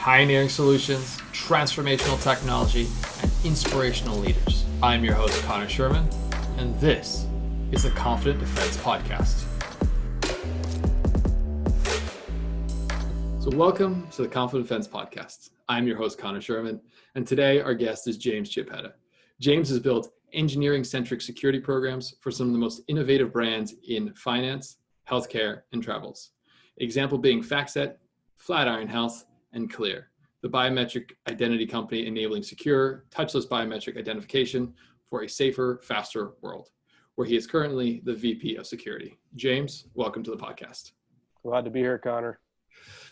pioneering solutions, transformational technology, and inspirational leaders. I'm your host, Conor Sherman, and this is the Confident Defense Podcast. So welcome to the Confident Defense Podcast. I'm your host, Conor Sherman, and today our guest is James Chiappetta. James has built engineering-centric security programs for some of the most innovative brands in finance, healthcare, and travels. Example being FactSet, Flatiron Health, and Clear, the biometric identity company enabling secure, touchless biometric identification for a safer, faster world, where he is currently the VP of Security. James, welcome to the podcast. Glad to be here, Connor.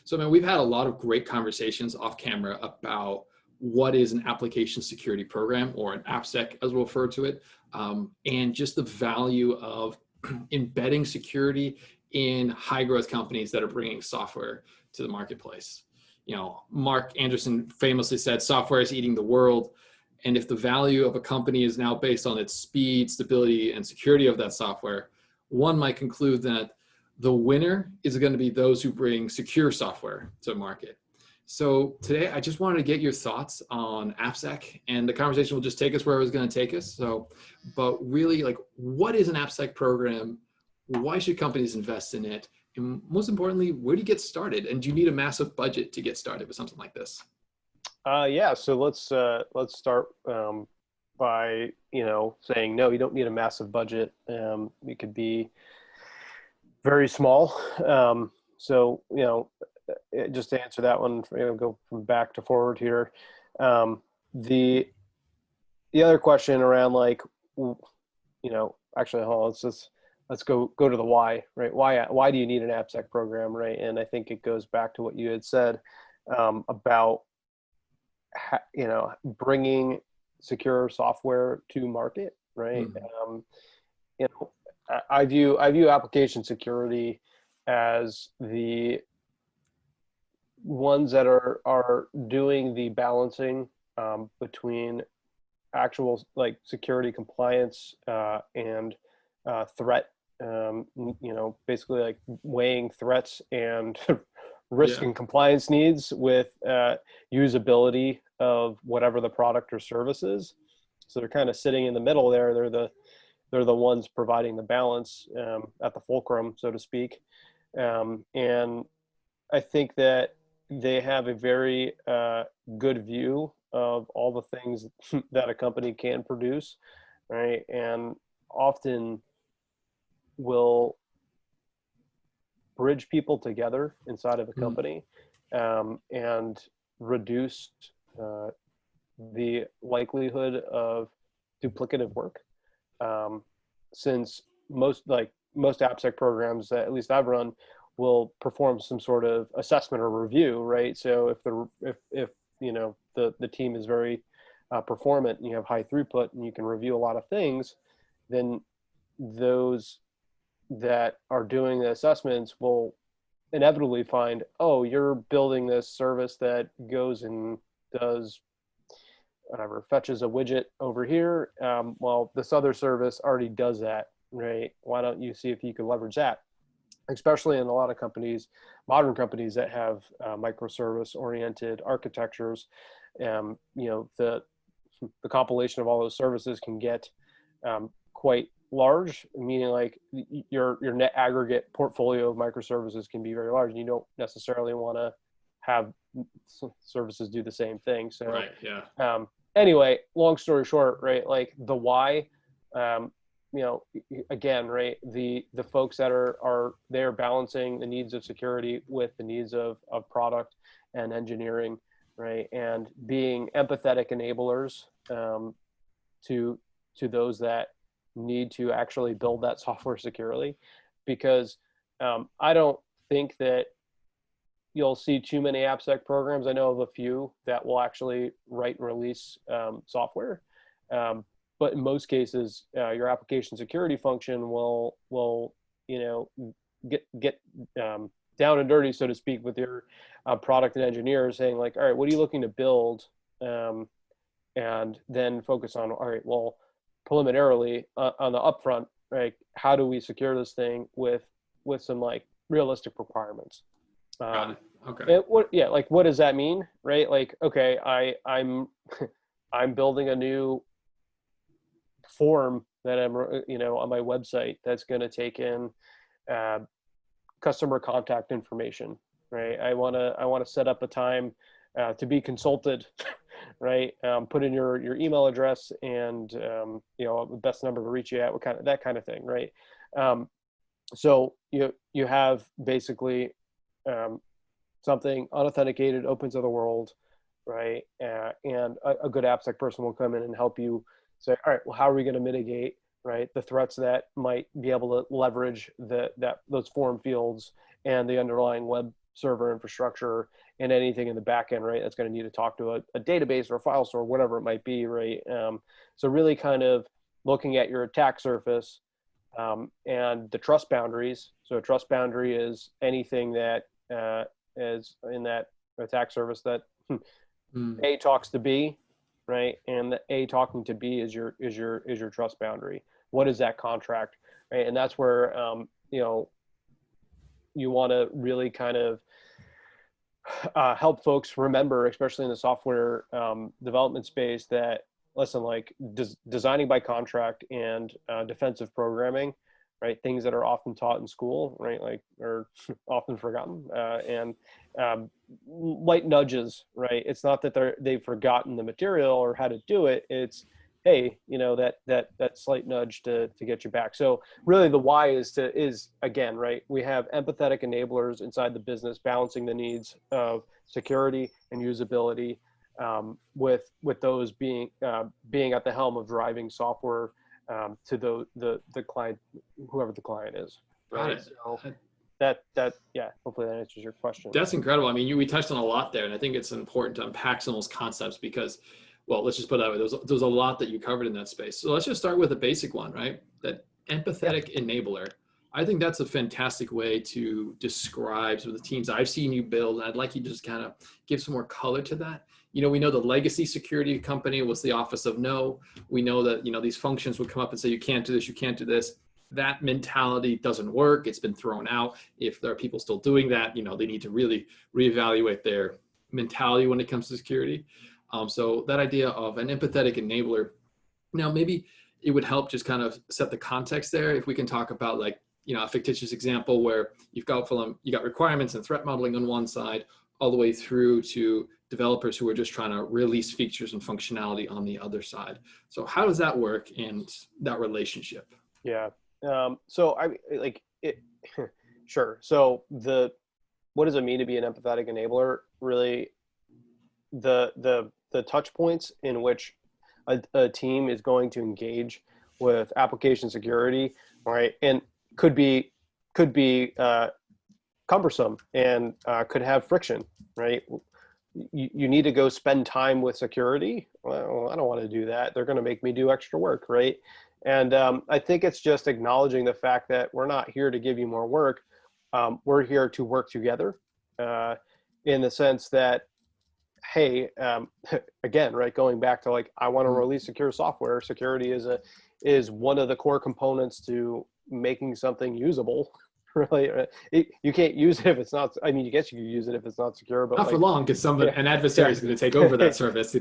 So, man, we've had a lot of great conversations off camera about what is an application security program, or an AppSec as we'll refer to it, and just the value of embedding security in high growth companies that are bringing software to the marketplace. You know, Mark Anderson famously said, software is eating the world. And if the value of a company is now based on its speed, stability, and security of that software, one might conclude that the winner is going to be those who bring secure software to market. So today, I just wanted to get your thoughts on AppSec, and the conversation will just take us where it was going to take us. So, but really, like, what is an AppSec program? Why should companies invest in it? And most importantly, where do you get started? And do you need a massive budget to get started with something like this? So let's start by saying no, you don't need a massive budget. It could be very small. Just to answer that one, go from back to forward here. The other question around, like, actually, hold on, let's go to the why, right? Why do you need an AppSec program, right? And I think it goes back to what you had said about bringing secure software to market, right? Mm-hmm. I view application security as the ones that are doing the balancing between actual, like, security compliance and threat, basically like weighing threats and risk and compliance needs with usability of whatever the product or service is. So they're kind of sitting in the middle there. They're the ones providing the balance at the fulcrum, so to speak. And I think that they have a very good view of all the things that a company can produce, right? And often will bridge people together inside of a company and reduce the likelihood of duplicative work. Since most AppSec programs that at least I've run will perform some sort of assessment or review, right? So if the team is very performant and you have high throughput and you can review a lot of things, then those that are doing the assessments will inevitably find, oh, you're building this service that goes and does whatever, fetches a widget over here. Well, this other service already does that, right? Why don't you see if you can leverage that? Especially in a lot of companies, modern companies that have microservice oriented architectures, the compilation of all those services can get quite large, meaning like your net aggregate portfolio of microservices can be very large, and you don't necessarily want to have services do the same thing. So, right, yeah. Anyway, long story short, right? Like the why, again, right? The folks that are there balancing the needs of security with the needs of product and engineering, right? And being empathetic enablers to those that need to actually build that software securely, because I don't think that you'll see too many AppSec programs. I know of a few that will actually write and release software, but in most cases, your application security function will get down and dirty, so to speak, with your product and engineers, saying like, all right, what are you looking to build, and then focus on, all right, well, preliminarily on the upfront, right? How do we secure this thing with some like realistic requirements? Got it. Okay. Like, what does that mean? Right. Like, okay, I'm I'm building a new form that I'm, on my website that's going to take in uh, customer contact information, right? I want to set up a time to be consulted, right? Put in your email address and the best number to reach you at, what kind of that kind of thing, right? Um, so you have basically something unauthenticated, open to the world, right? And a good AppSec person will come in and help you say, all right, well, how are we going to mitigate, right, the threats that might be able to leverage those form fields and the underlying web server infrastructure and anything in the back end, right? That's going to need to talk to a database or a file store, whatever it might be, right? So really kind of looking at your attack surface and the trust boundaries. So a trust boundary is anything that is in that attack surface that A talks to B, right? And the A talking to B is your trust boundary. What is that contract, right? And that's where you want to really kind of help folks remember, especially in the software development space, that listen, like designing by contract and defensive programming, right? Things that are often taught in school, right? Like, are often forgotten, and light nudges, right? It's not that they've forgotten the material or how to do it. It's, hey, that slight nudge to get you back. So really the why is again, right? We have empathetic enablers inside the business, balancing the needs of security and usability, with those being at the helm of driving software to the client, whoever the client is. Right. So that hopefully that answers your question. That's incredible. I mean, we touched on a lot there, and I think it's important to unpack some of those concepts because, well, let's just put it that way. There's a lot that you covered in that space. So let's just start with a basic one, right? That empathetic enabler. I think that's a fantastic way to describe some of the teams I've seen you build. And I'd like you to just kind of give some more color to that. We know the legacy security company was the office of no. We know that, these functions would come up and say, you can't do this, you can't do this. That mentality doesn't work. It's been thrown out. If there are people still doing that, they need to really reevaluate their mentality when it comes to security. So that idea of an empathetic enabler, now maybe it would help just kind of set the context there. If we can talk about, like, a fictitious example where you got requirements and threat modeling on one side, all the way through to developers who are just trying to release features and functionality on the other side. So how does that work in that relationship? Yeah. So I like it. Sure. So what does it mean to be an empathetic enabler? Really, the touch points in which a team is going to engage with application security, right, and could be cumbersome and could have friction, right? You need to go spend time with security. Well, I don't want to do that. They're going to make me do extra work, right? And I think it's just acknowledging the fact that we're not here to give you more work. We're here to work together in the sense that, hey, again, right, going back to, like, I want to release secure software. Security is one of the core components to making something usable. Really, you can't use it if it's not. I mean, I guess you can use it if it's not secure, but not for long, because an adversary is going to take over that service.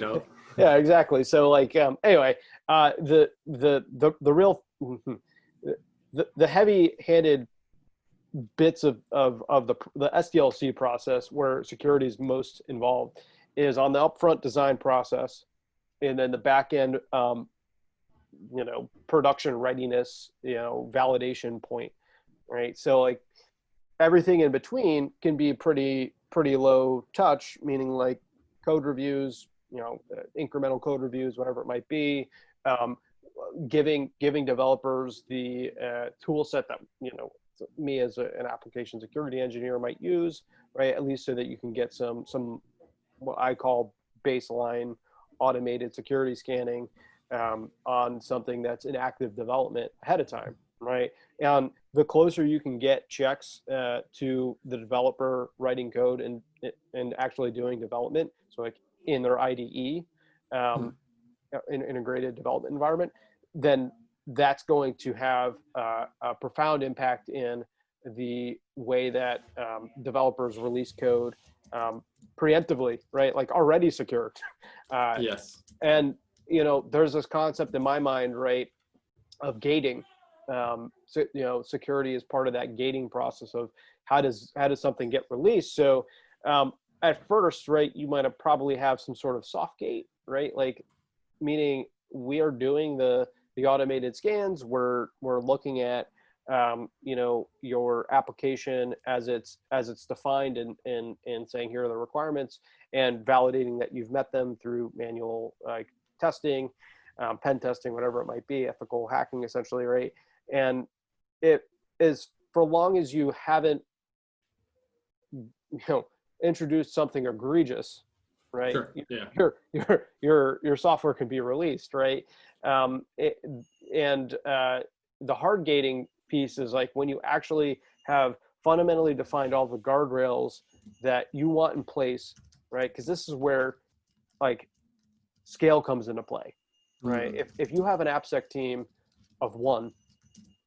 Yeah, exactly. So, like, anyway, the real the heavy-handed bits of the SDLC process where security is most involved is on the upfront design process, and then the back end, production readiness, validation point. Right. So, like, everything in between can be pretty low touch, meaning like code reviews, incremental code reviews, whatever it might be, giving developers the tool set that, me as an application security engineer might use, right? At least so that you can get some what I call baseline automated security scanning on something that's in active development ahead of time. Right. And the closer you can get checks to the developer writing code and actually doing development, so like in their IDE, integrated development environment, then that's going to have a profound impact in the way that developers release code preemptively, right? Like already secured. Yes. And, there's this concept in my mind, right, of gating. So, security is part of that gating process of how does something get released. So at first, right, you might have probably have some sort of soft gate, right? Like, meaning we are doing the automated scans. We're looking at your application as it's defined, and saying here are the requirements, and validating that you've met them through manual testing, pen testing, whatever it might be, ethical hacking, essentially, right? And it is, for long as you haven't introduced something egregious, right? Sure. Yeah. Your software can be released, right? The hard gating piece is like when you actually have fundamentally defined all the guardrails that you want in place, right? Because this is where like scale comes into play, right? If you have an AppSec team of 1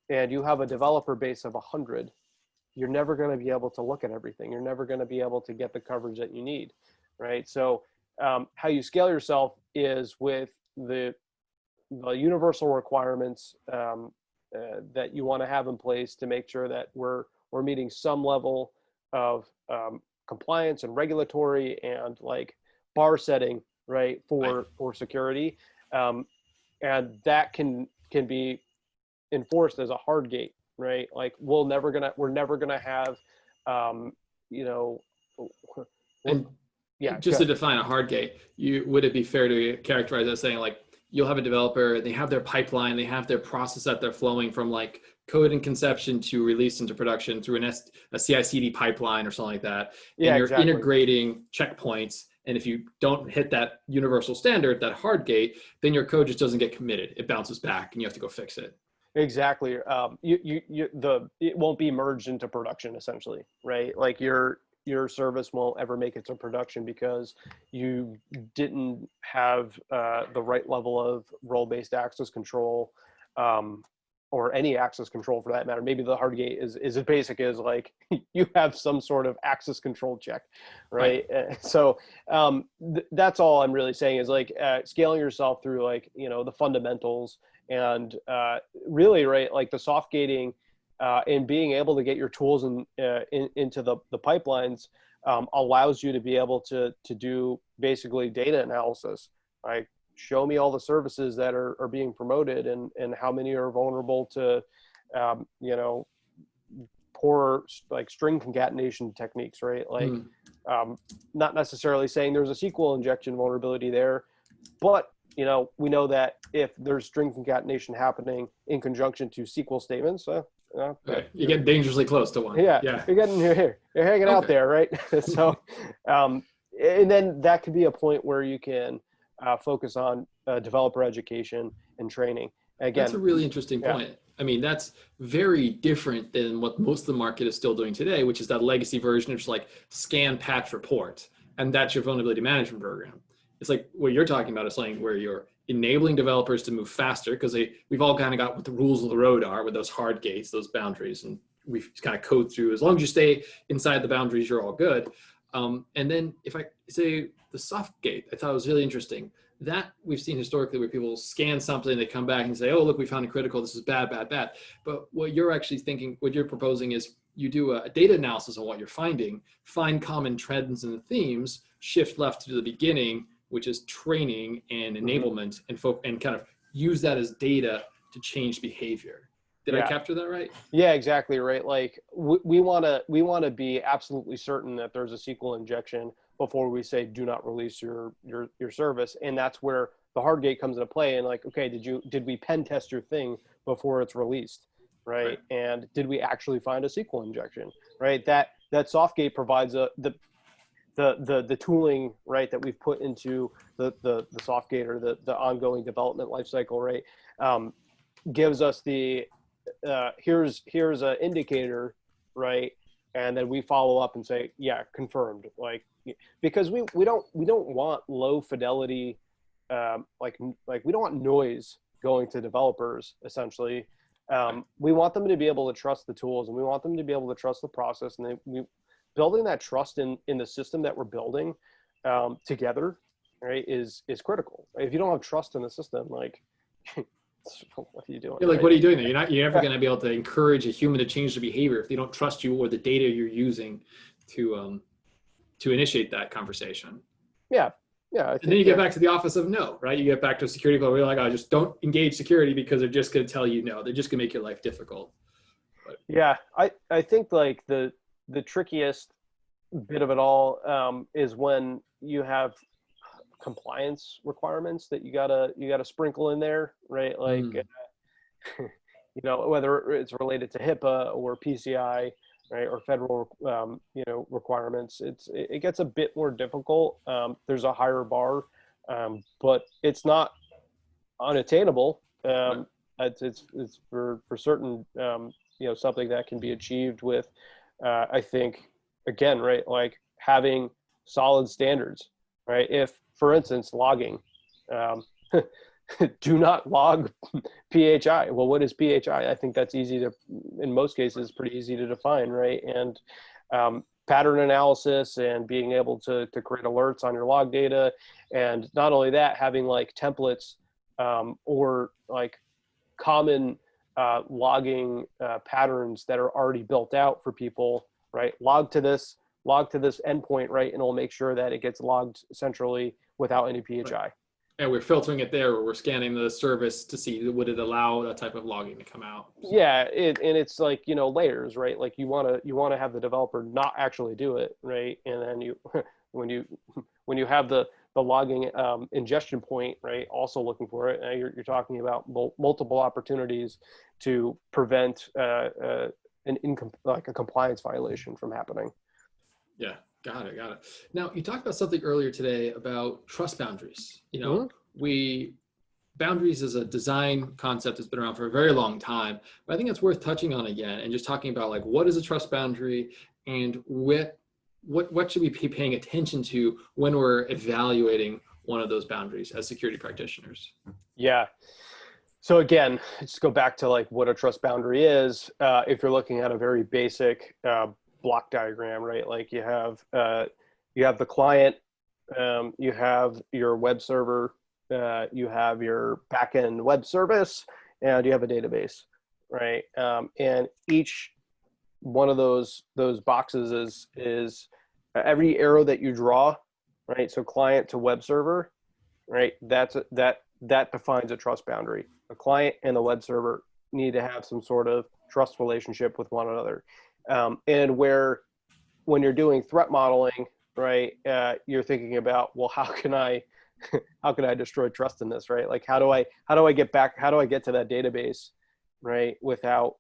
and you have a developer base of 100, you're never going to be able to look at everything. You're never going to be able to get the coverage that you need, right? So how you scale yourself is with the universal requirements that you want to have in place to make sure that we're meeting some level of compliance and regulatory and like bar setting, right, for security, and that can be enforced as a hard gate, right? Like we're never gonna have And yeah, just to define a hard gate, would it be fair to characterize as saying like you'll have a developer, they have their pipeline, they have their process that they're flowing from like code and conception to release into production through a CI/CD pipeline or something like that, yeah, and you're exactly. integrating checkpoints. And if you don't hit that universal standard, that hard gate, then your code just doesn't get committed. It bounces back, and you have to go fix it. Exactly. It won't be merged into production, essentially, right? Like your service won't ever make it to production because you didn't have the right level of role-based access control, or any access control for that matter. Maybe the hard gate is as basic as like you have some sort of access control check, right? So that's all I'm really saying is like scaling yourself through like the fundamentals, and really, right, like the soft gating and being able to get your tools into the pipelines allows you to be able to do basically data analysis. Like, show me all the services that are being promoted and how many are vulnerable to poor like string concatenation techniques, right? Like not necessarily saying there's a SQL injection vulnerability there, but we know that if there's string concatenation happening in conjunction to SQL statements, you get dangerously close to one. Yeah. You're hanging out there, right? So, and then that could be a point where you can focus on developer education and training. Again, that's a really interesting point. I mean, that's very different than what most of the market is still doing today, which is that legacy version of just like scan, patch, report, and that's your vulnerability management program. It's like what you're talking about is something where you're enabling developers to move faster because we've all kind of got what the rules of the road are with those hard gates, those boundaries, and we kind of code through. As long as you stay inside the boundaries, you're all good. And then if I say the soft gate, I thought it was really interesting. That we've seen historically where people scan something, they come back and say, oh, look, we found a critical, this is bad, bad, bad. But what you're actually thinking, what you're proposing is you do a data analysis on what you're finding, find common trends and themes, shift left to the beginning, which is training and enablement, and kind of use that as data to change behavior. Did I capture that right? Yeah, exactly right. Like we want to be absolutely certain that there's a SQL injection before we say do not release your service, and that's where the hard gate comes into play. And like, okay, did we pen test your thing before it's released, right? And did we actually find a SQL injection, right? That soft gate provides the tooling, right, that we've put into the soft gate or the ongoing development lifecycle, right, gives us the here's an indicator, right, and then we follow up and say, yeah, confirmed, like, because we don't want low fidelity, like we don't want noise going to developers, essentially. We want them to be able to trust the tools, and we want them to be able to trust the process, and building that trust in the system that we're building together, right, is critical. If you don't have trust in the system, like, what are you doing? You're like, right? what are you doing there? You're never going to be able to encourage a human to change their behavior if they don't trust you or the data you're using to initiate that conversation. Yeah. Yeah. And then you get back to the office of no, right? You get back to a security code where you're like, oh, just don't engage security because they're just going to tell you no. They're just going to make your life difficult. But, yeah. I think like the trickiest bit of it all is when you have compliance requirements that you gotta sprinkle in there, right? Like, you know, whether it's related to HIPAA or PCI, right, or federal, you know, requirements, it gets a bit more difficult. There's a higher bar, but it's not unattainable. It's for certain, you know, something that can be achieved with, I think, again, right, like having solid standards, right? If, for instance, logging, do not log PHI. Well, what is PHI? I think that's easy to, in most cases, pretty easy to define, right? And pattern analysis and being able to create alerts on your log data. And not only that, having like templates or like common logging patterns that are already built out for people, right? Log to this endpoint, right? And it'll make sure that it gets logged centrally without any PHI. right. And we're filtering it there, or we're scanning the service to see would it allow that type of logging to come out. So. Yeah, and it's like, you know, layers, right? Like you want to have the developer not actually do it, right? And then you when you have the logging ingestion point, right, also looking for it, you're talking about multiple opportunities to prevent like a compliance violation from happening. Yeah, got it. Now, you talked about something earlier today about trust boundaries. You know, boundaries is a design concept that's been around for a very long time, but I think it's worth touching on again and just talking about like what is a trust boundary and what should we be paying attention to when we're evaluating one of those boundaries as security practitioners. Yeah. So again, just go back to like what a trust boundary is. If you're looking at a very basic block diagram, right? Like you have the client, you have your web server, you have your backend web service, and you have a database, right? And each one of those boxes is every arrow that you draw, right? So client to web server, right? That defines a trust boundary. The client and the web server need to have some sort of trust relationship with one another. And when you're doing threat modeling, right, you're thinking about, well, how can I destroy trust in this, right? Like, how do I get to that database, right, without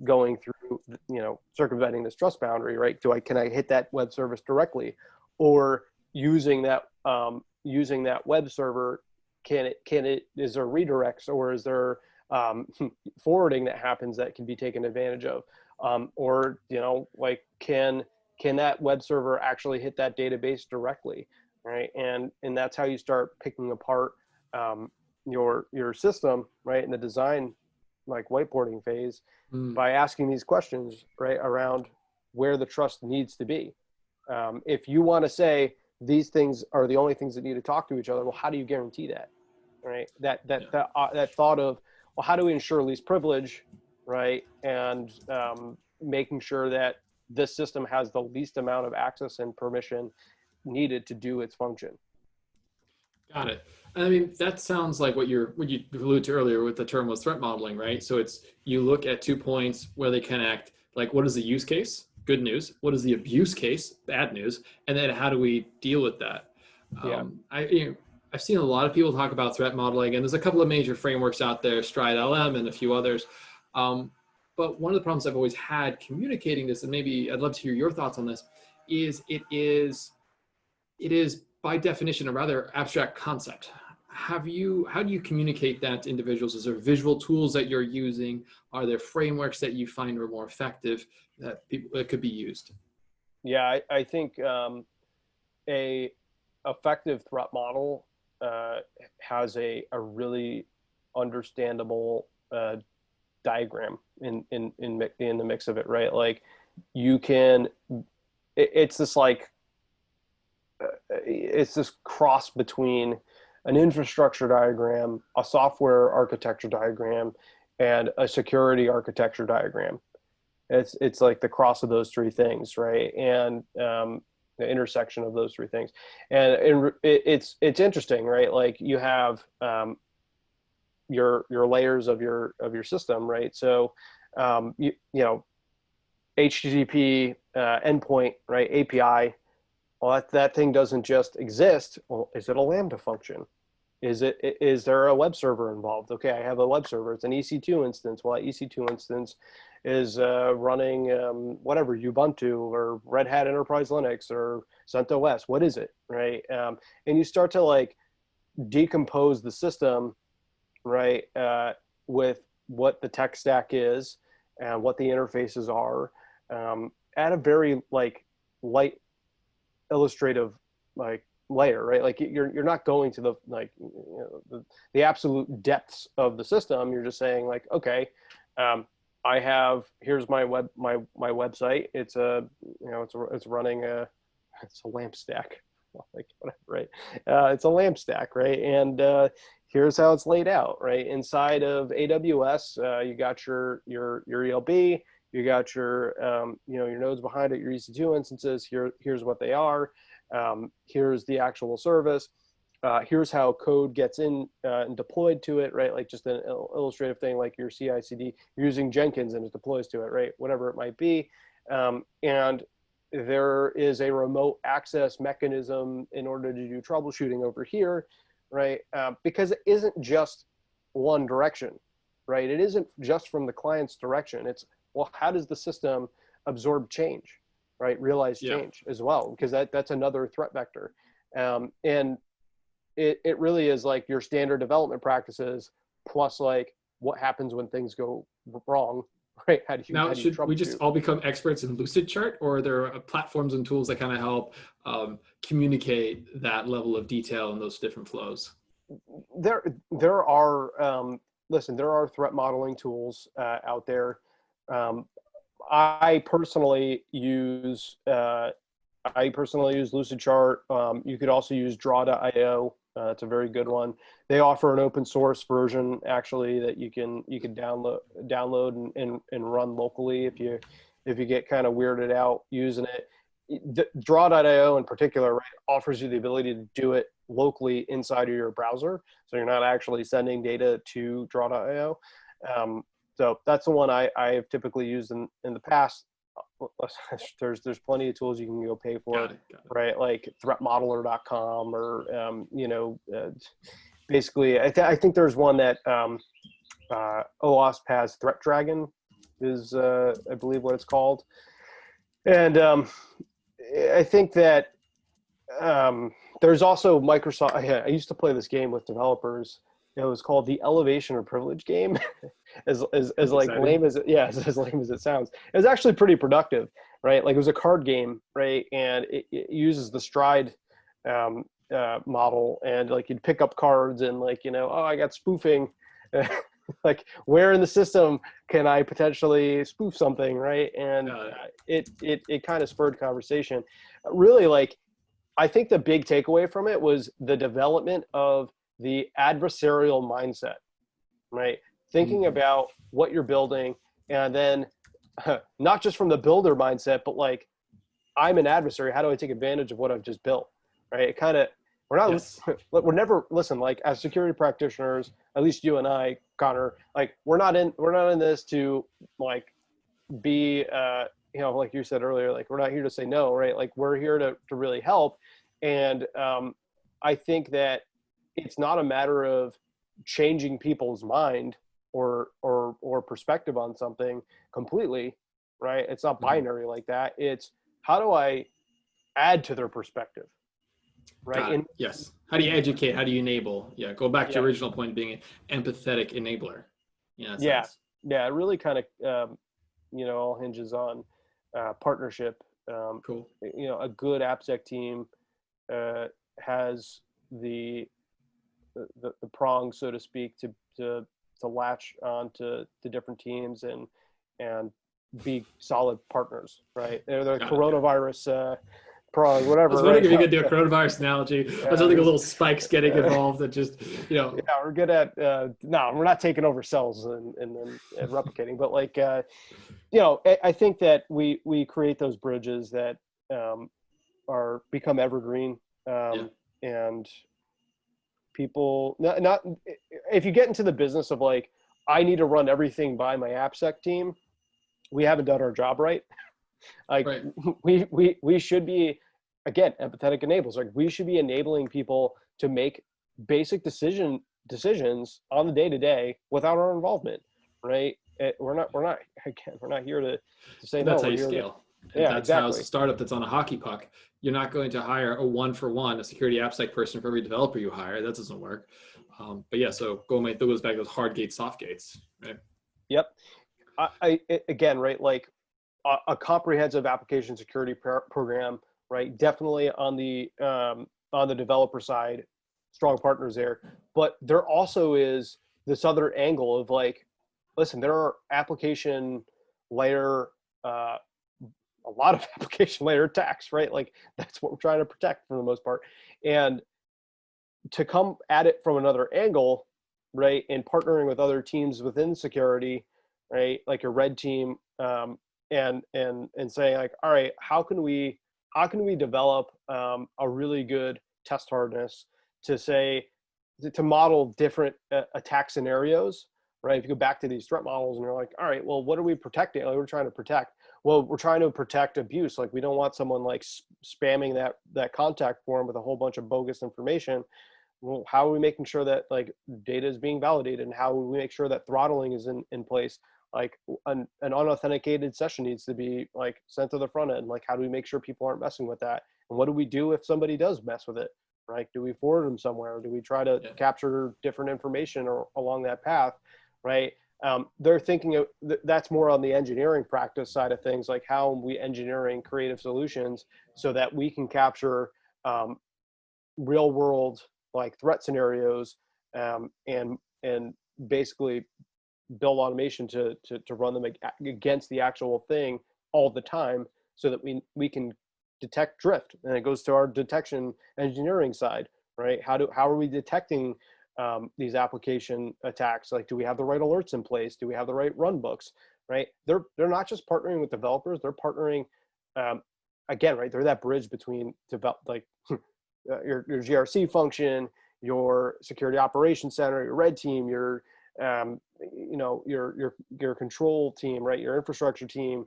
going through, you know, circumventing this trust boundary, right? Can I hit that web service directly, or using that web server, is there redirects, or is there forwarding that happens that can be taken advantage of? Or, you know, like can that web server actually hit that database directly, right? And that's how you start picking apart your system, right, in the design, like whiteboarding phase, by asking these questions, right, around where the trust needs to be. If you want to say these things are the only things that need to talk to each other, well, how do you guarantee that, right? That thought of, well, how do we ensure least privilege, right? And making sure that this system has the least amount of access and permission needed to do its function. Got it. I mean, that sounds like what you alluded to earlier with the term was threat modeling, right? So it's, you look at 2 points where they connect, like what is the use case? Good news. What is the abuse case? Bad news. And then how do we deal with that? I've seen a lot of people talk about threat modeling, and there's a couple of major frameworks out there, Stride LM and a few others. But one of the problems I've always had communicating this, and maybe I'd love to hear your thoughts on this, is it is by definition a rather abstract concept. How do you communicate that to individuals? Is there visual tools that you're using? Are there frameworks that you find are more effective that could be used? Yeah, I think a effective threat model has a really understandable diagram in the mix of it, right? Like you can it's this like, it's this cross between an infrastructure diagram, a software architecture diagram, and a security architecture diagram. It's like the cross of those three things, right? And the intersection of those three things. And it's interesting, right? Like you have your layers of your system, right? So you know, HTTP endpoint, right? API. Well, that thing doesn't just exist. Well, is it a Lambda function? Is there a web server involved? Okay, I have a web server. It's an EC2 instance. Well, that EC2 instance is running whatever, Ubuntu or Red Hat Enterprise Linux or CentOS. What is it, right? And you start to like decompose the system, right, with what the tech stack is and what the interfaces are, at a very like light illustrative like layer, right? Like you're not going to the like, you know, the absolute depths of the system. You're just saying like, okay, I have, here's my website. It's a, you know, it's running it's a LAMP stack, like whatever, right? It's a LAMP stack, right? And here's how it's laid out, right? Inside of AWS, you got your ELB, you got your you know, your nodes behind it, your EC2 instances. Here's what they are. Here's the actual service. Here's how code gets in and deployed to it, right? Like just an illustrative thing, like your CI/CD, you're using Jenkins and it deploys to it, right? Whatever it might be. And there is a remote access mechanism in order to do troubleshooting over here, right? Because it isn't just one direction, right? It isn't just from the client's direction. It's, well, how does the system absorb change, right? Realize change as well, because that's another threat vector. And it really is like your standard development practices plus like what happens when things go wrong, right? How do you should we just troubleshoot? all become experts in Lucidchart, or are there platforms and tools that kind of help communicate that level of detail in those different flows? There are listen, there are threat modeling tools out there. I personally use Lucidchart. You could also use draw.io. It's a very good one. They offer an open source version actually that you can download and run locally if you get kind of weirded out using it. Draw.io in particular, right, offers you the ability to do it locally inside of your browser, so you're not actually sending data to draw.io. So that's the one I've typically used in the past. There's plenty of tools you can go pay for, Got it. right? Like threatmodeler.com or you know, basically I think there's one that OWASP has. Threat Dragon is I believe what it's called. And I think that there's also Microsoft. I used to play this game with developers. It was called the Elevation or Privilege game. as like exciting. lame as it, yeah, as lame as it sounds. It was actually pretty productive, right? Like it was a card game, right? And it uses the stride model, and like you'd pick up cards and like, you know, oh, I got spoofing. Like where in the system can I potentially spoof something, right? And it kind of spurred conversation. Really, like I think the big takeaway from it was the development of the adversarial mindset, right? Thinking about what you're building, and then not just from the builder mindset, but like, I'm an adversary. How do I take advantage of what I've just built, right? It kind of, we're never, listen, like as security practitioners, at least you and I, Connor, like we're not in this to like be, you know, like you said earlier, like we're not here to say no, right? Like we're here to really help. And I think that it's not a matter of changing people's mind or perspective on something completely, right? It's not binary like that. It's how do I add to their perspective, right? Yes. How do you educate? How do you enable? Yeah. Go back to your Yeah. original point, being an empathetic enabler. Yeah. Yeah. Yeah. It really kind of, you know, all hinges on partnership. Cool. You know, a good AppSec team has the prong, so to speak, to latch on to different teams and be solid partners, right? They're the Got it. coronavirus prong, I was whatever, wondering right? if you could do a coronavirus analogy. I was thinking a little spikes getting involved that just, Yeah, we're good at no, we're not taking over cells and replicating, but like I think that we create those bridges that are become evergreen, yeah, and people not if you get into the business of like, I need to run everything by my AppSec team, we haven't done our job right. Like right. we should be, again, empathetic enablers. Like we should be enabling people to make basic decisions on the day to day without our involvement, right? We're not here to say no. That's how We're you here to, scale. And yeah, that's how, as a exactly. startup that's on a hockey puck, you're not going to hire a one-for-one, a security AppSec person for every developer you hire. That doesn't work. But yeah, so that goes back to those hard gates, soft gates, right? Yep. Again, right, like a comprehensive application security program, right? Definitely on the developer side, strong partners there. But there also is this other angle of like, listen, there are application layer, a lot of application layer attacks, right? Like that's what we're trying to protect for the most part. And to come at it from another angle, right, and partnering with other teams within security, right, like your red team, and saying like, all right, how can we develop a really good test hardness to say to model different attack scenarios, right? If you go back to these threat models and you're like, all right, well, what are we protecting? Like, we're trying to protect. Well, we're trying to protect abuse. Like we don't want someone like spamming that contact form with a whole bunch of bogus information. Well, how are we making sure that like data is being validated, and how we make sure that throttling is in place? Like an unauthenticated session needs to be like sent to the front end. Like how do we make sure people aren't messing with that? And what do we do if somebody does mess with it? Right? Do we forward them somewhere? Or do we try to capture different information or along that path? Right? They're thinking of that's more on the engineering practice side of things, like how we engineering creative solutions so that we can capture real world like threat scenarios, and basically build automation to run them against the actual thing all the time, so that we can detect drift. And it goes to our detection engineering side, right? How are we detecting these application attacks? Like, do we have the right alerts in place? Do we have the right run books? Right? They're not just partnering with developers. They're partnering, again, right? They're that bridge between like your GRC function, your security operations center, your red team, your your control team, right? Your infrastructure team,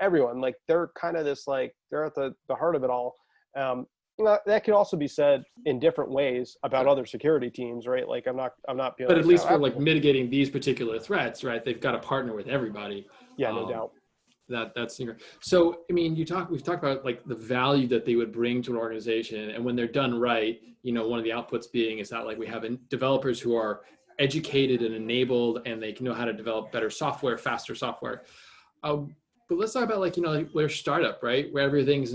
everyone. Like they're kind of this, like they're at the heart of it all. That can also be said in different ways about other security teams, right? Like I'm not being But like, at least for like mitigating these particular threats, right? They've got to partner with everybody. Yeah, no doubt. That's so. I mean, we've talked about like the value that they would bring to an organization, and when they're done right, one of the outputs being is that like we have developers who are educated and enabled, and they can know how to develop better software, faster software. But let's talk about like we're a startup, right? Where everything's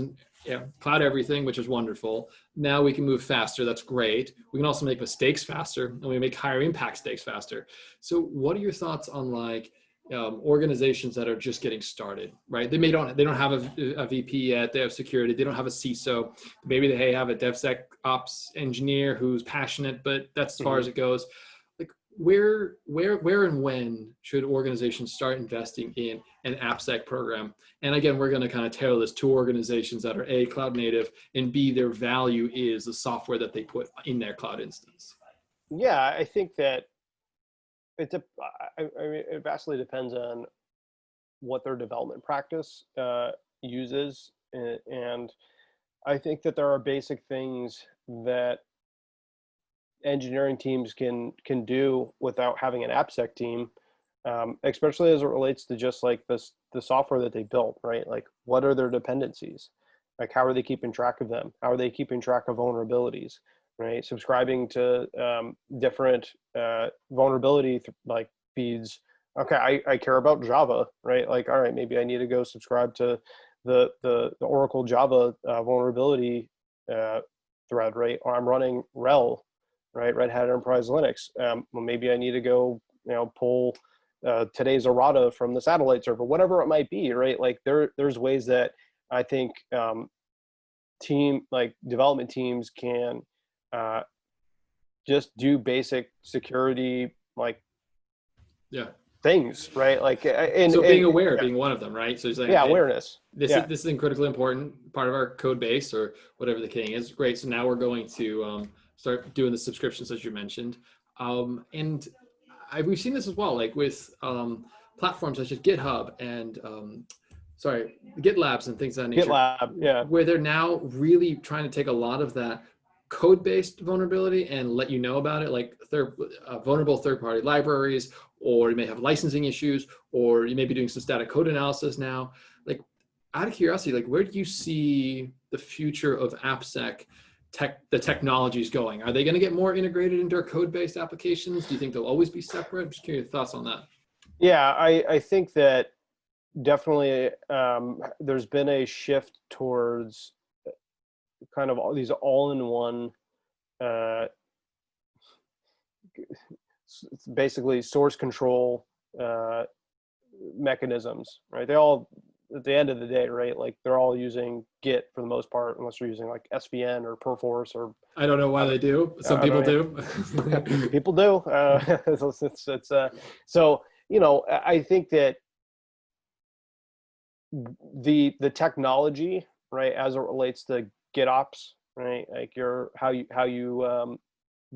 cloud everything, which is wonderful. Now we can move faster. That's great. We can also make mistakes faster, and we make higher impact mistakes faster. So, what are your thoughts on like organizations that are just getting started, right? They don't have a VP yet. They have security. They don't have a CISO. Maybe they have a DevSecOps engineer who's passionate, but that's as far as it goes. Like where and when should organizations start investing in an AppSec program? And again, we're going to kind of tailor this to organizations that are A, cloud native, and B, their value is the software that they put in their cloud instance. Yeah, I think that it vastly depends on what their development practice uses, and I think that there are basic things that engineering teams can do without having an AppSec team, especially as it relates to just like the software that they built, right? Like, what are their dependencies? Like, how are they keeping track of them? How are they keeping track of vulnerabilities? Right? Subscribing to different vulnerability like feeds. Okay, I care about Java, right? Like, all right, maybe I need to go subscribe to the Oracle Java vulnerability thread, right? Or I'm running RHEL, right? Red Hat Enterprise Linux. Well, maybe I need to go, pull today's errata from the satellite server, whatever it might be, right? Like there's ways that I think development teams can just do basic security Yeah. things, right? Like So being aware yeah, being one of them, right? So it's like, yeah, okay, awareness. this Yeah. is a critically important part of our code base or whatever the thing is. Great. So now we're going to start doing the subscriptions as you mentioned. And we've seen this as well, like with platforms such as GitHub and GitLabs and things of that nature, GitLab, yeah. where they're now really trying to take a lot of that code-based vulnerability and let you know about it, like vulnerable third-party libraries, or you may have licensing issues, or you may be doing some static code analysis now. Like, out of curiosity, like where do you see the future of AppSec the technologies going? Are they going to get more integrated into our code-based applications? Do you think they'll always be separate? I'm just curious your thoughts on that. Yeah, I think that definitely there's been a shift towards kind of all these all-in-one basically source control mechanisms, right? They all, at the end of the day, right, like they're all using Git for the most part, unless you're using like SVN or Perforce or I don't know why they do. Some people do. people do. So I think that the technology, right, as it relates to GitOps, right, like how you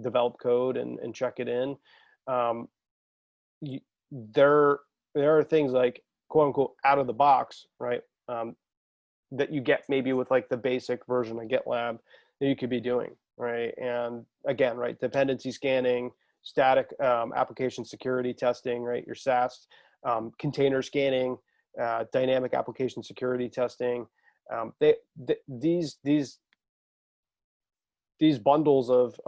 develop code and check it in, there are things like quote unquote out of the box, right, that you get maybe with like the basic version of GitLab that you could be doing, right? And again, right, dependency scanning, static application security testing, right, your SAST, container scanning, dynamic application security testing. These bundles of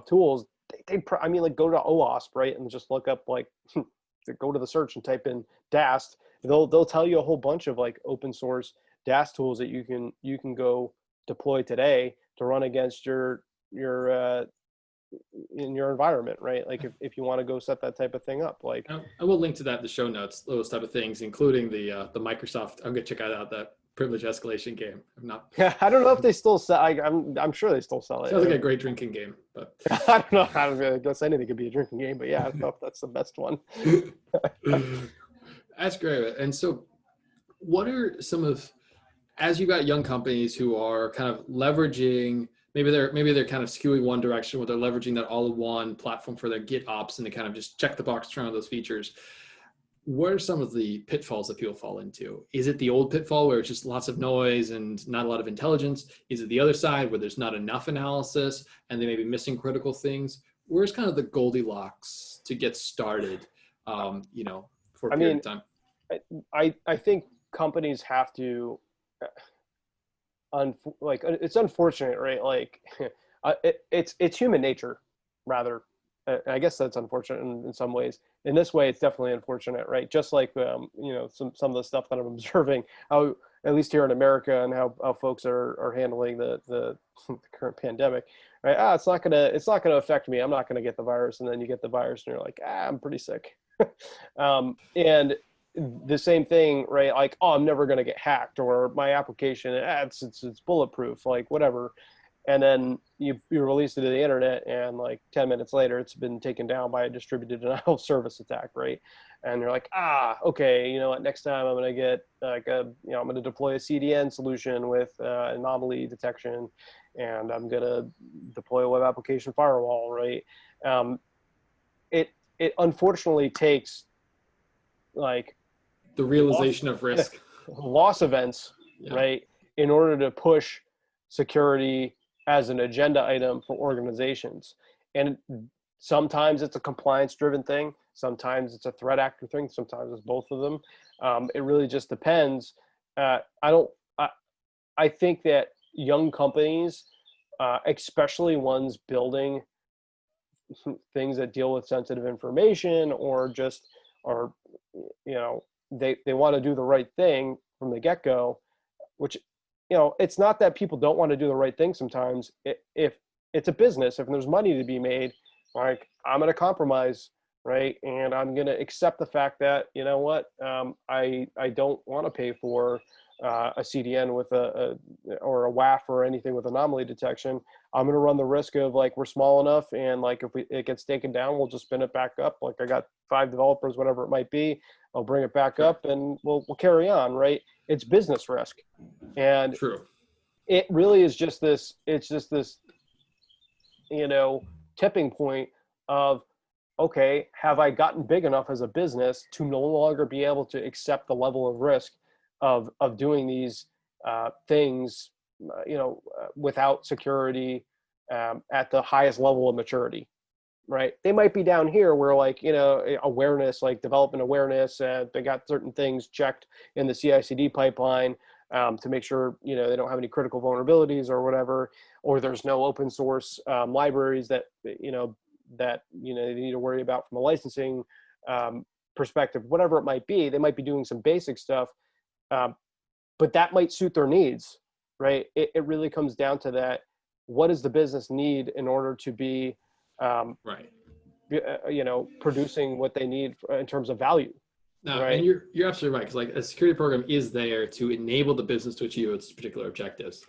tools, I mean, like go to OWASP, right, and just look up like go to the search and type in DAST. They'll tell you a whole bunch of like open source DAST tools that you can go deploy today to run against your in your environment, right? Like if you want to go set that type of thing up, like I will link to that in the show notes, those type of things, including the Microsoft. I'm gonna check out that privilege escalation game. I'm not. I don't know if they still sell. I'm sure they still sell it. Sounds like a great drinking game, but I don't know. I guess anything could be a drinking game, but yeah, I don't know if that's the best one. That's great. And so, what are some of, as you got young companies who are kind of leveraging, maybe they're kind of skewing one direction where they're leveraging that all-in-one platform for their GitOps and they kind of just check the box, turn on those features. What are some of the pitfalls that people fall into? Is it the old pitfall where it's just lots of noise and not a lot of intelligence? Is it the other side where there's not enough analysis and they may be missing critical things? Where's kind of the Goldilocks to get started, for a period of time? I think companies have to, it's unfortunate, right? Like it's human nature, rather. I guess that's unfortunate in some ways. In this way, it's definitely unfortunate, right? Just like some of the stuff that I'm observing, how at least here in America, and how folks are handling the current pandemic, right? It's not gonna affect me. I'm not gonna get the virus, and then you get the virus, and you're like, I'm pretty sick. And the same thing, right? Like, I'm never gonna get hacked, or my application, it's bulletproof, like whatever. And then you release it to the internet, and like 10 minutes later, it's been taken down by a distributed denial of service attack, right? And you're like, okay, you know what? Next time I'm gonna get like I'm gonna deploy a CDN solution with anomaly detection, and I'm gonna deploy a web application firewall, right? It unfortunately takes like The realization of risk, loss events, yeah. right, in order to push security as an agenda item for organizations. And sometimes it's a compliance driven thing. Sometimes it's a threat actor thing. Sometimes it's both of them. It really just depends. I think that young companies, especially ones building things that deal with sensitive information, or just they want to do the right thing from the get-go, which it's not that people don't want to do the right thing sometimes. If it's a business, if there's money to be made, like I'm going to compromise right? And I'm going to accept the fact that, you know what, I don't want to pay for a CDN with or a WAF or anything with anomaly detection. I'm going to run the risk of like, we're small enough, and like if it gets taken down, we'll just spin it back up. Like I got 5 developers, whatever it might be, I'll bring it back up and we'll carry on, right? It's business risk. And True. it really is just this, it's just this, you know, tipping point of, okay, have I gotten big enough as a business to no longer be able to accept the level of risk of doing these things, without security at the highest level of maturity, right? They might be down here where like, awareness, like development awareness, they got certain things checked in the CI/CD pipeline to make sure, they don't have any critical vulnerabilities or whatever, or there's no open source libraries that, they need to worry about from a licensing perspective, whatever it might be. They might be doing some basic stuff, but that might suit their needs, right? It really comes down to that. What does the business need in order to be, Right. producing what they need in terms of value? No, Right. and you're absolutely right, because like a security program is there to enable the business to achieve its particular objectives.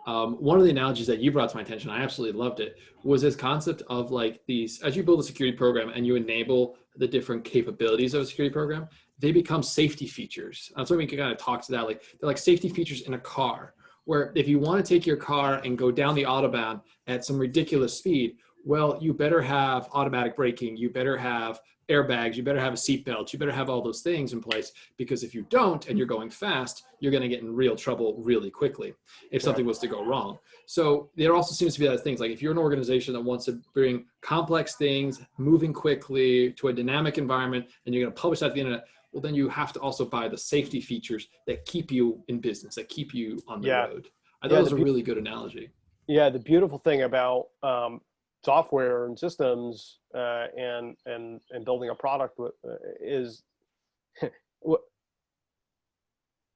One of the analogies that you brought to my attention, I absolutely loved it, was this concept of like these, as you build a security program and you enable the different capabilities of a security program, they become safety features. So we can kind of talk to that. Like they're like safety features in a car, where if you want to take your car and go down the Autobahn at some ridiculous speed, well, you better have automatic braking, you better have airbags, you better have a seatbelt, you better have all those things in place, because if you don't and you're going fast, you're going to get in real trouble really quickly if something was to go wrong. So there also seems to be other things, like if you're an organization that wants to bring complex things moving quickly to a dynamic environment and you're going to publish that to the internet, well, then you have to also buy the safety features that keep you in business, that keep you on the road. I thought it was a really good analogy. Yeah, the beautiful thing about software and systems and building a product is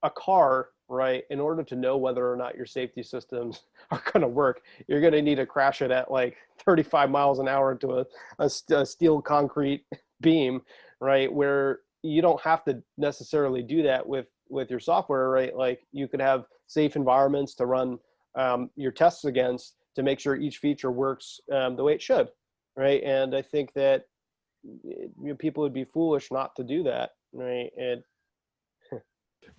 a car, right? In order to know whether or not your safety systems are going to work, you're going to need to crash it at like 35 miles an hour into a steel concrete beam, right? Where you don't have to necessarily do that with your software, right? Like you could have safe environments to run your tests against to make sure each feature works the way it should, right? And I think that people would be foolish not to do that, right? And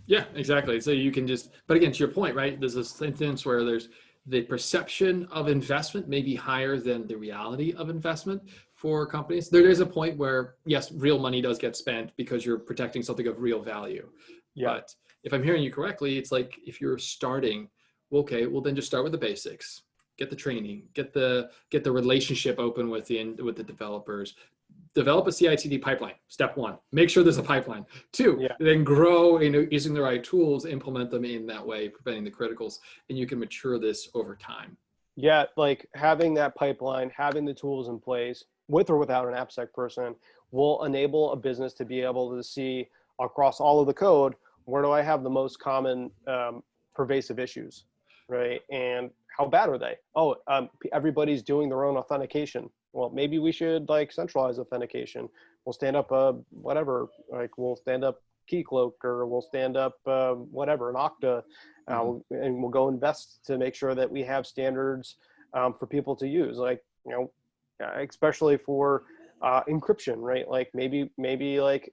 yeah, exactly. So you can just, but again, to your point, right? There's this instance where there's the perception of investment may be higher than the reality of investment for companies. There's a point where, yes, real money does get spent because you're protecting something of real value. Yeah. But if I'm hearing you correctly, it's like if you're starting, okay, well then just start with the basics. Get the training, get the relationship open with the developers. Develop a CI/CD pipeline. Step 1, make sure there's a pipeline. 2, then grow, using the right tools, implement them in that way, preventing the criticals, and you can mature this over time. Yeah, like having that pipeline, having the tools in place, with or without an AppSec person, will enable a business to be able to see across all of the code, where do I have the most common pervasive issues, right? And how bad are they? Oh, everybody's doing their own authentication. Well, maybe we should like centralize authentication. We'll stand up whatever, like we'll stand up Keycloak, or we'll stand up whatever, an Okta, and we'll go invest to make sure that we have standards for people to use, like, especially for encryption, right? Like maybe like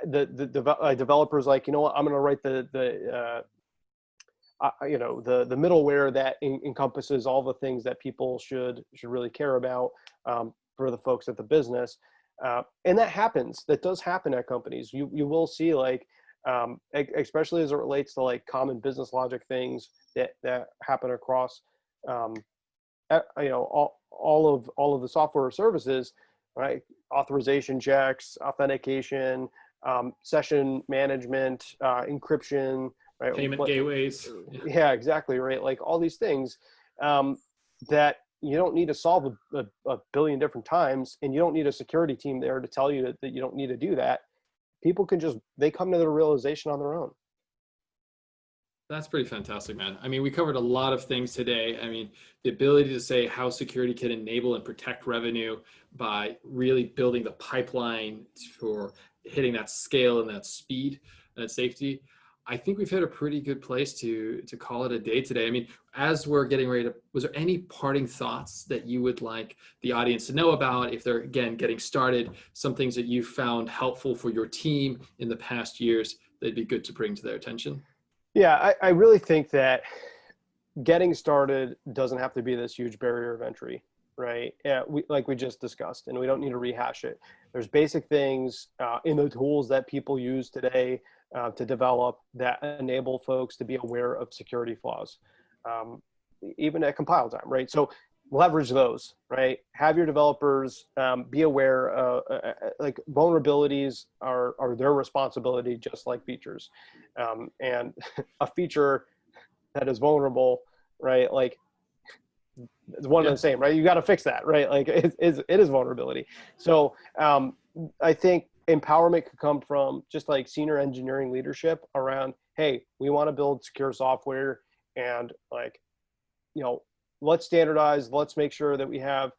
the developers, like, you know what, I'm going to write the middleware that encompasses all the things that people should really care about for the folks at the business. And that happens. That does happen at companies. You will see, like, especially as it relates to like common business logic things that happen across, all of the software services, right? Authorization checks, authentication, session management, encryption, right? Payment gateways. Yeah, exactly. Right. Like all these things that you don't need to solve a billion different times, and you don't need a security team there to tell you that you don't need to do that. People can they come to the realization on their own. That's pretty fantastic, man. I mean, we covered a lot of things today. I mean, the ability to say how security can enable and protect revenue by really building the pipeline for hitting that scale and that speed and that safety. I think we've hit a pretty good place to call it a day today. I mean, as we're getting ready to, was there any parting thoughts that you would like the audience to know about if they're, again, getting started, some things that you found helpful for your team in the past years that'd be good to bring to their attention? Yeah, I really think that getting started doesn't have to be this huge barrier of entry, right? Yeah, like we just discussed, and we don't need to rehash it. There's basic things in the tools that people use today to develop that enable folks to be aware of security flaws, even at compile time, right? So leverage those, right? Have your developers be aware, like vulnerabilities are their responsibility, just like features. And a feature that is vulnerable, right? Like it's one and the same, right? You got to fix that, right? Like it is vulnerability. So I think empowerment could come from just like senior engineering leadership around, hey, we want to build secure software, and like, you know, let's standardize, let's make sure that we have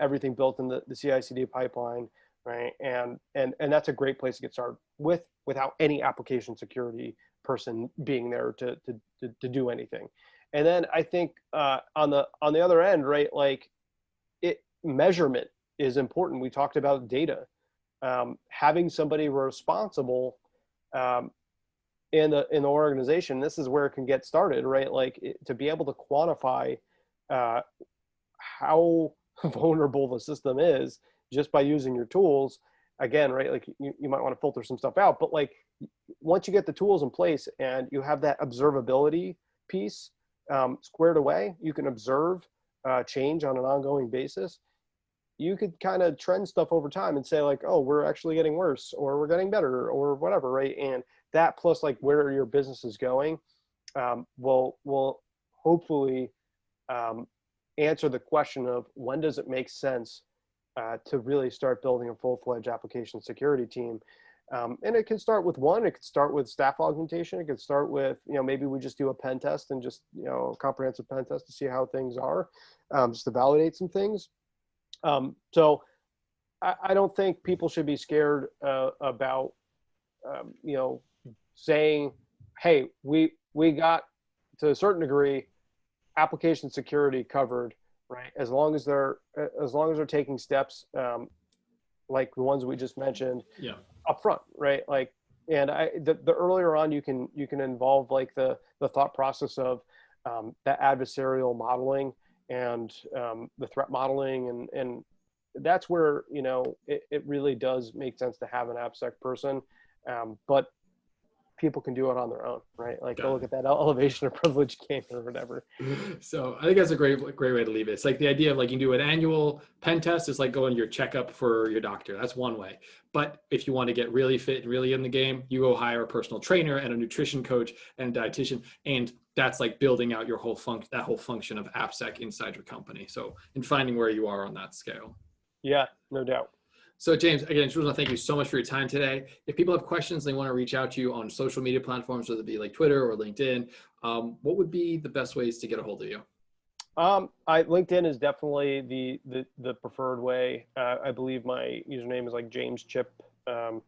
everything built in the CI/CD pipeline, right? And that's a great place to get started without any application security person being there to do anything. And then I think on the other end, right, like measurement is important. We talked about data. Having somebody responsible in the organization, this is where it can get started, right? Like to be able to quantify how vulnerable the system is just by using your tools. Again, right? Like you might want to filter some stuff out, but like once you get the tools in place and you have that observability piece squared away, you can observe change on an ongoing basis. You could kind of trend stuff over time and say like, oh, we're actually getting worse, or we're getting better, or whatever, right? And that plus like where your business is going will hopefully answer the question of when does it make sense to really start building a full-fledged application security team. And it can start with one, it could start with staff augmentation. It could start with, you know, maybe we just do a pen test and just, you know, a comprehensive pen test to see how things are, just to validate some things. So I don't think people should be scared about, you know, saying, hey, we got to a certain degree application security covered, right? As long as they're taking steps like the ones we just mentioned, yeah, up front, right? Like, and the earlier on you can involve like the thought process of that adversarial modeling and the threat modeling, and that's where, you know, it really does make sense to have an AppSec person, but people can do it on their own, right? Like go look at that elevation of privilege game or whatever. So I think that's a great way to leave it. It's like the idea of like you can do an annual pen test. It's like going your checkup for your doctor. That's one way. But if you want to get really fit and really in the game, you go hire a personal trainer and a nutrition coach and a dietitian. And that's like building out your whole function of AppSec inside your company. So in finding where you are on that scale. Yeah, no doubt. So James, again, I just want to thank you so much for your time today. If people have questions, they want to reach out to you on social media platforms, whether it be like Twitter or LinkedIn, what would be the best ways to get a hold of you? LinkedIn is definitely the preferred way. I believe my username is like James Chip. You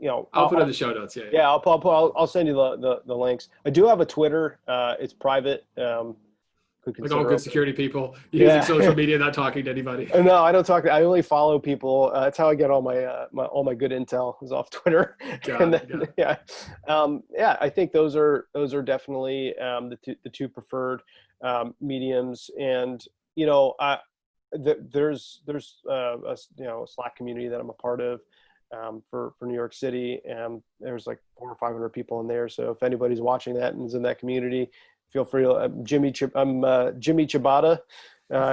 know, I'll put it in the show notes. Yeah, I'll send you the links. I do have a Twitter. It's private. Like all good security people, using social media, not talking to anybody. No, I don't talk. I only follow people. That's how I get all my good intel is off Twitter. Yeah, I think those are definitely the two preferred mediums. And you know, there's a Slack community that I'm a part of for New York City, and there's like 400 or 500 people in there. So if anybody's watching that and is in that community, feel free to I'm Jimmy Chiappetta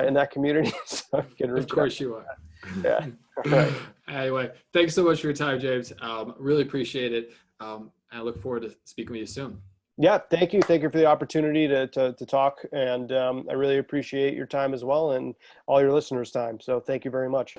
in that community. So of course you are. Yeah. All right. Anyway, thanks so much for your time, James. Really appreciate it. I look forward to speaking with you soon. Yeah, thank you. Thank you for the opportunity to talk. And I really appreciate your time as well, and all your listeners' time. So thank you very much.